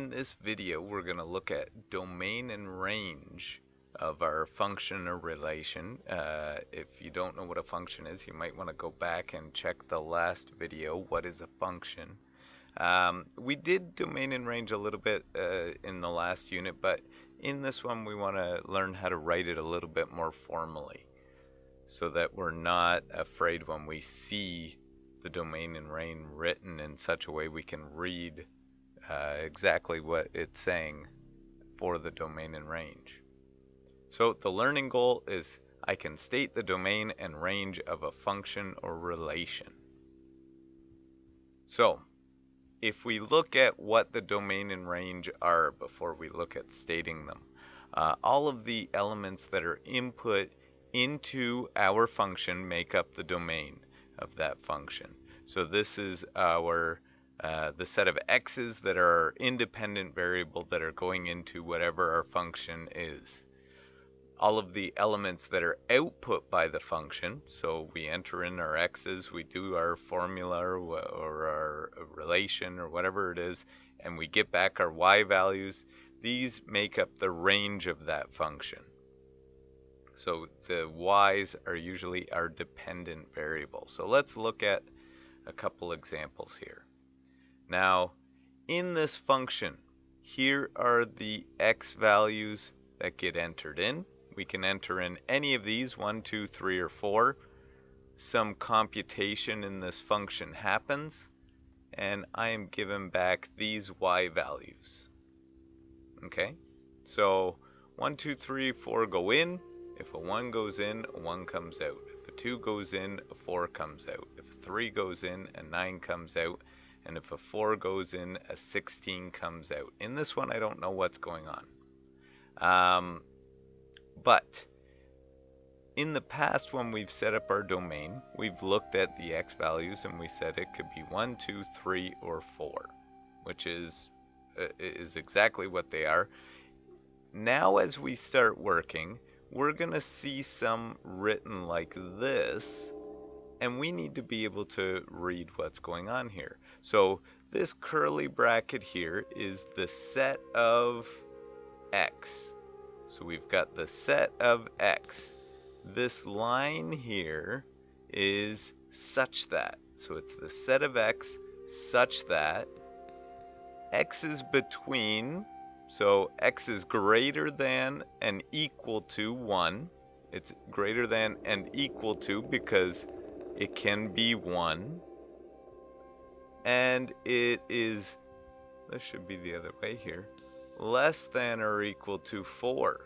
In this video, we're going to look at domain and range of our function or relation. If you don't know what a function is, you might want to go back and check the last video, what is a function. We did domain and range a little bit in the last unit, but in this one we want to learn how to write it a little bit more formally so that we're not afraid when we see the domain and range written in such a way we can read exactly what it's saying for the domain and range. So the learning goal is I can state the domain and range of a function or relation. So if we look at what the domain and range are before we look at stating them, all of the elements that are input into our function make up the domain of that function. So this is our the set of x's that are our independent variable that are going into whatever our function is. All of the elements that are output by the function, so we enter in our x's, we do our formula or our relation or whatever it is, and we get back our y values. These make up the range of that function. So the y's are usually our dependent variable. So let's look at a couple examples here. Now, in this function, here are the x values that get entered in. We can enter in any of these, 1, 2, 3, or 4. Some computation in this function happens, and I am given back these y values. Okay, so 1, 2, 3, 4 go in. If a 1 goes in, a 1 comes out. If a 2 goes in, a 4 comes out. If a 3 goes in, a 9 comes out. And if a 4 goes in, a 16 comes out. In this one, I don't know what's going on. But in the past, when we've set up our domain, we've looked at the x values and we said it could be 1, 2, 3, or 4, which is exactly what they are. Now, as we start working, we're going to see some written like this, and we need to be able to read what's going on here. So this curly bracket here is the set of x. So we've got the set of x. This line here is such that. So it's the set of x such that x is between, so x is greater than and equal to 1. It's greater than and equal to because it can be 1. And it is, this should be the other way here, less than or equal to 4.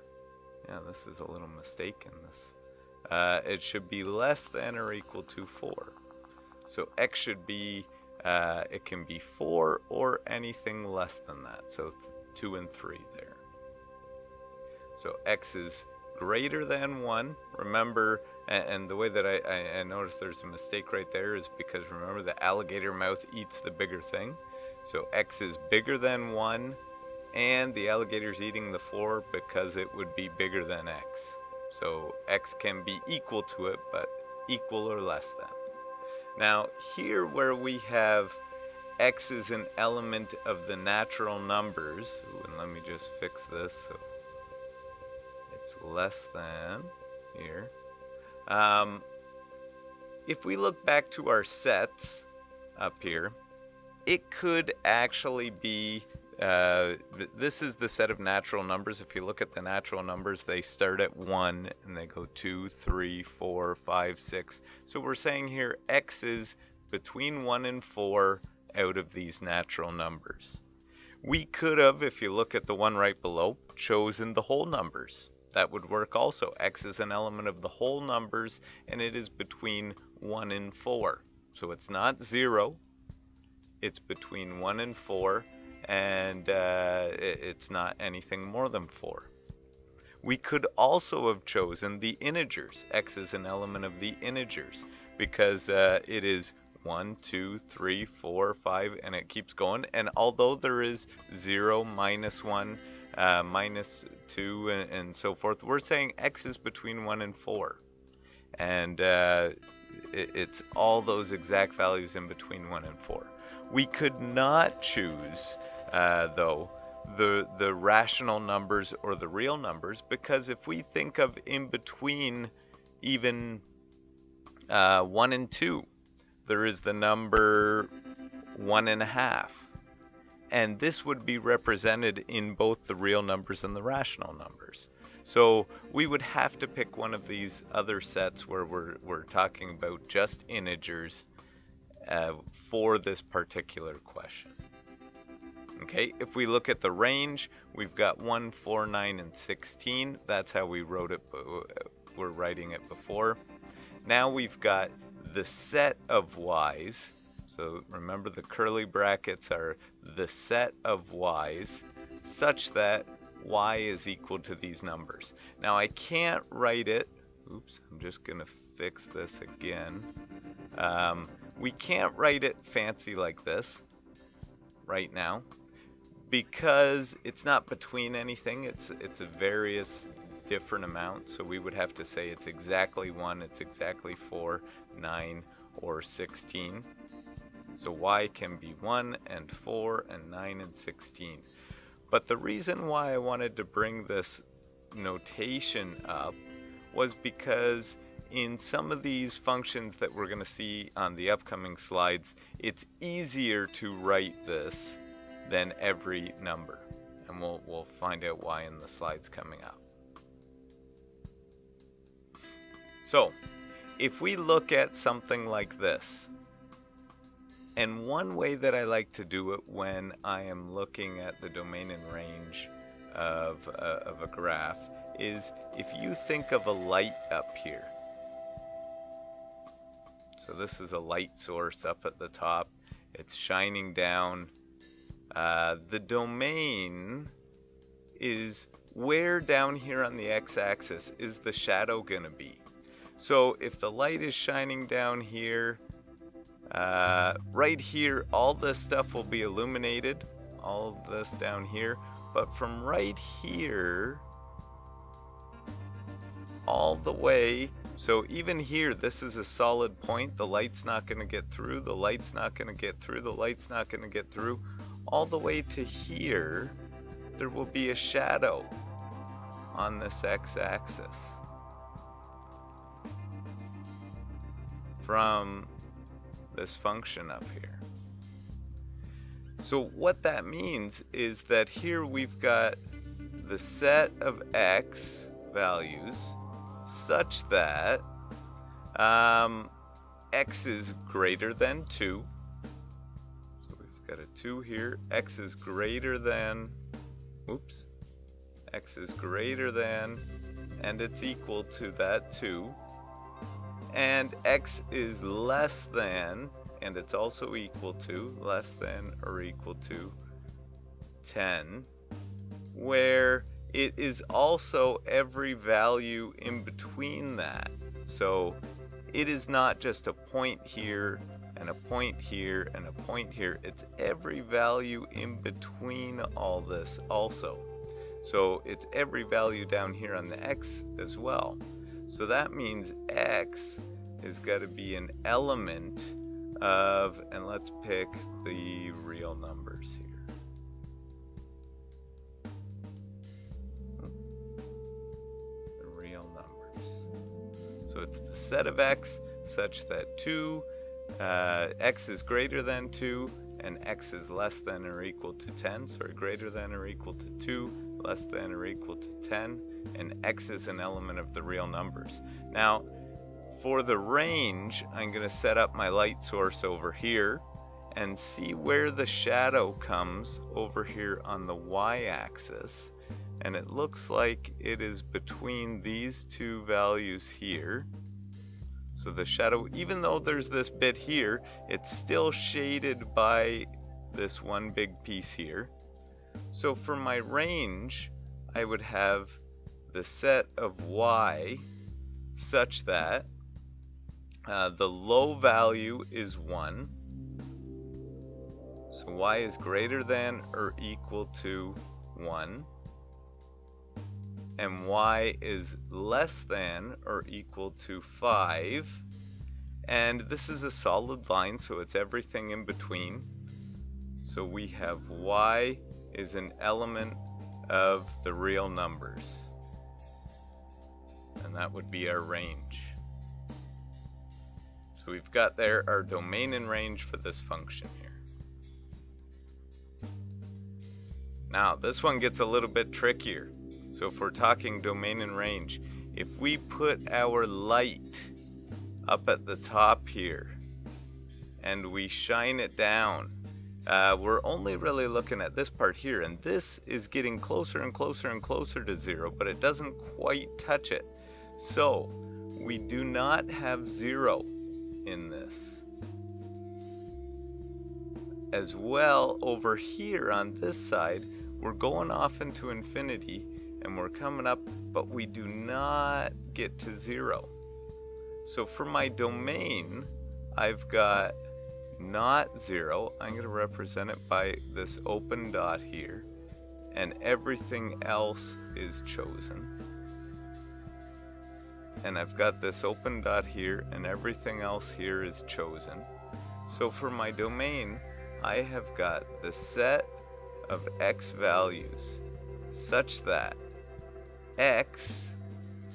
Yeah, this is a little mistake in this. It should be less than or equal to 4. So x should be, it can be 4 or anything less than that. So 2 and 3 there. So x is greater than 1. Remember, and the way that I noticed there's a mistake right there is because remember the alligator mouth eats the bigger thing. So x is bigger than 1, and the alligator's eating the 4 because it would be bigger than x. So x can be equal to it, but equal or less than. Now here where we have x is an element of the natural numbers, and let me just fix this so it's less than here. If we look back to our sets up here, it could actually be, this is the set of natural numbers. If you look at the natural numbers, they start at 1 and they go 2, 3, 4, 5, 6. So we're saying here x is between 1 and 4 out of these natural numbers. We could have, if you look at the one right below, chosen the whole numbers. That would work also. X is an element of the whole numbers, and it is between 1 and 4. So it's not 0. It's between 1 and 4, and it's not anything more than 4. We could also have chosen the integers. X is an element of the integers because it is 1, 2, 3, 4, 5, and it keeps going. And although there is 0, minus 1, minus 2, and so forth, we're saying x is between 1 and 4. And it's all those exact values in between 1 and 4. We could not choose, though, the rational numbers or the real numbers, because if we think of in between even 1 and 2, there is the number 1.5. And this would be represented in both the real numbers and the rational numbers. So we would have to pick one of these other sets where we're talking about just integers for this particular question. Okay, if we look at the range, we've got 1, 4, 9, and 16. That's how we wrote it, we're writing it before. Now we've got the set of y's. So remember, the curly brackets are the set of y's such that y is equal to these numbers. Now I can't write it, oops, I'm just gonna fix this again. We can't write it fancy like this right now because it's not between anything, it's a various different amount. So we would have to say it's exactly 1, it's exactly 4, 9, or 16. So y can be 1 and 4 and 9 and 16. But the reason why I wanted to bring this notation up was because in some of these functions that we're going to see on the upcoming slides, it's easier to write this than every number. And we'll find out why in the slides coming up. So if we look at something like this, and one way that I like to do it when I am looking at the domain and range of a graph is if you think of a light up here. So this is a light source up at the top. It's shining down. The domain is where down here on the x-axis is the shadow going to be. So if the light is shining down here, right here, all this stuff will be illuminated, all of this down here, but from right here all the way, so even here, this is a solid point, the light's not going to get through, the light's not going to get through, the light's not going to get through, all the way to here, there will be a shadow on this x-axis from this function up here. So what that means is that here we've got the set of x values such that x is greater than 2. So we've got a 2 here. X is greater than, oops, x is greater than, and it's equal to that 2. And x is less than, and it's also equal to, less than or equal to 10, where it is also every value in between that. So it is not just a point here and a point here and a point here, it's every value in between all this also. So it's every value down here on the x as well. So that means x has got to be an element of, and let's pick the real numbers here. The real numbers. So it's the set of x such that x is greater than 2 and x is less than or equal to 10. Sorry, greater than or equal to 2, less than or equal to 10, and x is an element of the real numbers. Now, for the range, I'm going to set up my light source over here and see where the shadow comes over here on the y-axis. And it looks like it is between these two values here. So the shadow, even though there's this bit here, it's still shaded by this one big piece here. So for my range, I would have the set of y such that the low value is 1. So y is greater than or equal to 1. And y is less than or equal to 5. And this is a solid line, so it's everything in between. So we have y is an element of the real numbers. And that would be our range. So we've got there our domain and range for this function here. Now this one gets a little bit trickier. So if we're talking domain and range, if we put our light up at the top here and we shine it down, we're only really looking at this part here, and this is getting closer and closer and closer to 0, but it doesn't quite touch it. So we do not have 0 in this. As well, over here on this side, we're going off into infinity and we're coming up, but we do not get to 0. So for my domain, I've got not 0. I'm going to represent it by this open dot here, and everything else is chosen. And I've got this open dot here, and everything else here is chosen. So for my domain, I have got the set of x values such that x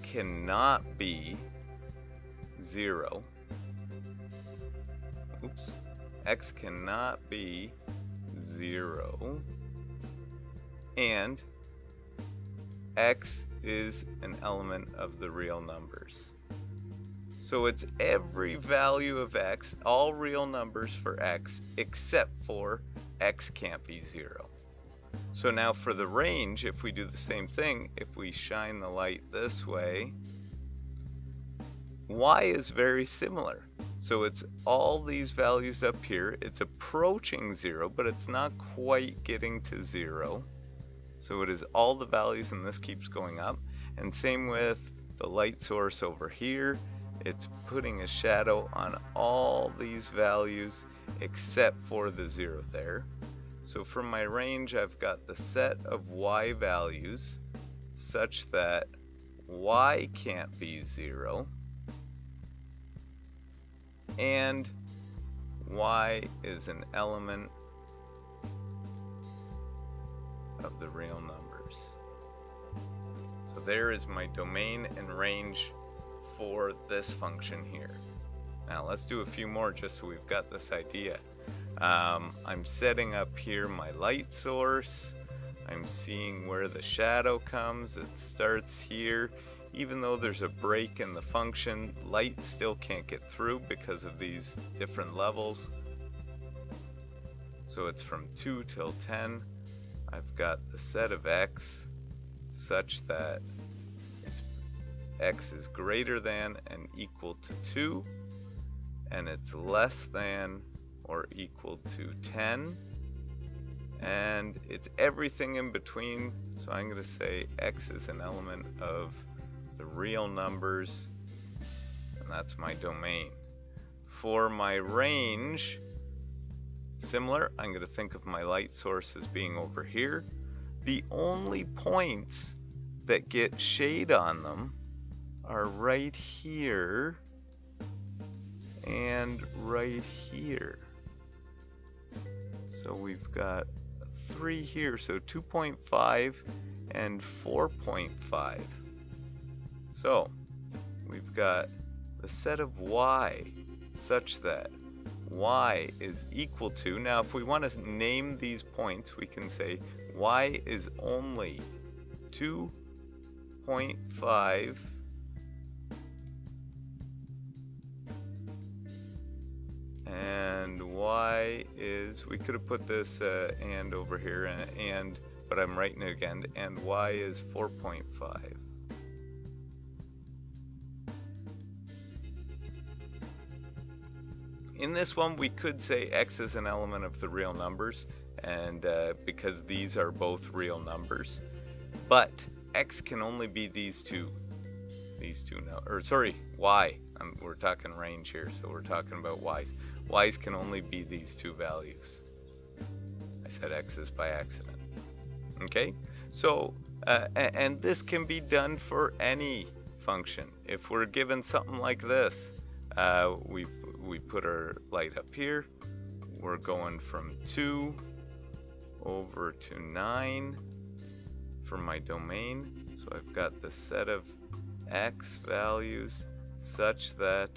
cannot be 0. Oops. X cannot be 0, and x is an element of the real numbers. So it's every value of x, all real numbers for x, except for x can't be 0. So now for the range, if we do the same thing, if we shine the light this way, y is very similar. So it's all these values up here. It's approaching 0, but it's not quite getting to 0. So it is all the values, and this keeps going up. And same with the light source over here. It's putting a shadow on all these values except for the 0 there. So for my range, I've got the set of y values such that y can't be 0, and y is an element of the real numbers. So there is my domain and range for this function here. Now let's do a few more just so we've got this idea. I'm setting up here my light source. I'm seeing where the shadow comes. It starts here. Even though there's a break in the function, light still can't get through because of these different levels. So it's from 2 till 10. I've got the set of x such that x is greater than and equal to 2, and it's less than or equal to 10, and it's everything in between. So I'm going to say x is an element of the real numbers, and that's my domain. For my range, similar, I'm going to think of my light source as being over here. The only points that get shade on them are right here and right here. So we've got 3 here, so 2.5 and 4.5. So we've got the set of y such that y is equal to, now if we want to name these points, we can say y is only 2.5 and y is, we could have put this and over here and but I'm writing it again, and y is 4.5. In this one, we could say x is an element of the real numbers, and because these are both real numbers, but x can only be these two now, or sorry, y. We're talking range here, so we're talking about y's. Y's can only be these two values. I said x's by accident. Okay, so and this can be done for any function. If we're given something like this, we put our light up here. We're going from 2 over to 9 for my domain. So I've got the set of x values such that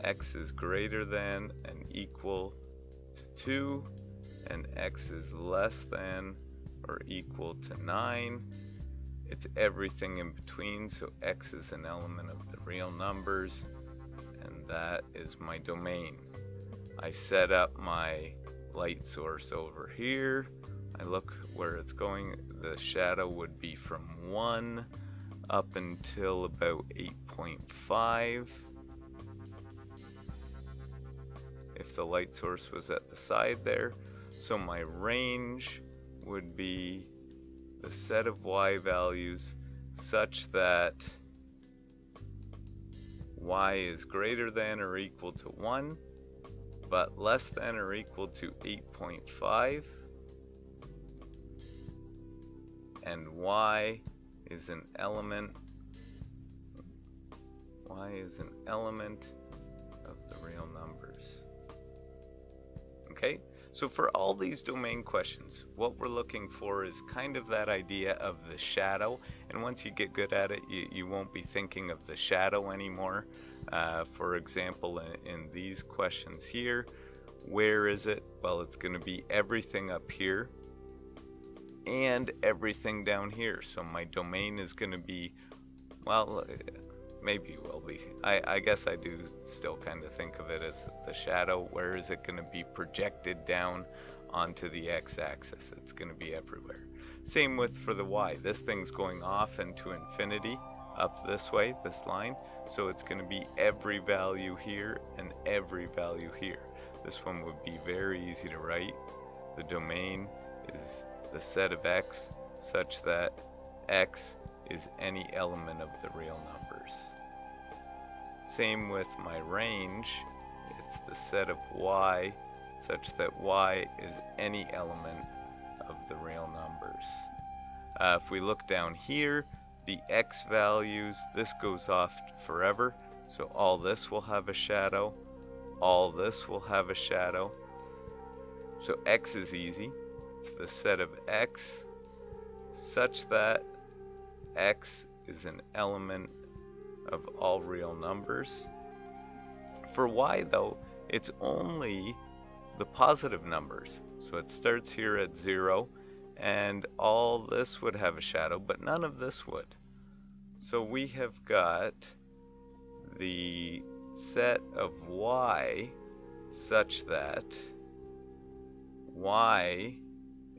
x is greater than and equal to 2 and x is less than or equal to 9. It's everything in between, so x is an element of the real numbers, and that is my domain. I set up my light source over here. I look where it's going. The shadow would be from 1 up until about 8.5. If the light source was at the side there. So my range would be the set of y values such that y is greater than or equal to 1, but less than or equal to 8.5, and y is an element of the real numbers. Okay, so for all these domain questions, what we're looking for is kind of that idea of the shadow, and once you get good at it, you won't be thinking of the shadow anymore. For example, in these questions here, where is it? Well, it's going to be everything up here and everything down here. So my domain is going to be, well, maybe it will be. I guess I do still kind of think of it as the shadow. Where is it going to be projected down onto the x-axis? It's going to be everywhere. Same with for the y. This thing's going off into infinity up this way, this line. So it's going to be every value here and every value here. This one would be very easy to write. The domain is the set of x such that x is any element of the real numbers. Same with my range. It's the set of y such that y is any element of the real numbers. If we look down here, the x values, this goes off forever, so all this will have a shadow, all this will have a shadow. So x is easy. It's the set of x such that x is an element of all real numbers. For y though, it's only the positive numbers. So it starts here at 0, and all this would have a shadow, but none of this would. So we have got the set of y such that y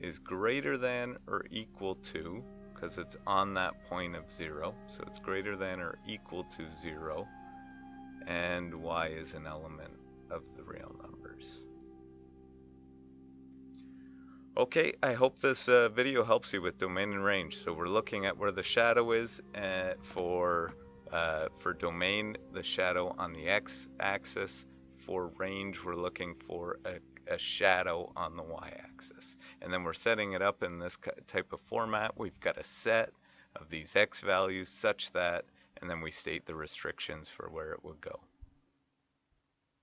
is greater than or equal to, because it's on that point of 0, so it's greater than or equal to 0, and y is an element of the real numbers. Okay, I hope this video helps you with domain and range. So we're looking at where the shadow is for domain, the shadow on the x-axis. For range, we're looking for a shadow on the y-axis. And then we're setting it up in this type of format. We've got a set of these x values such that, and then we state the restrictions for where it would go.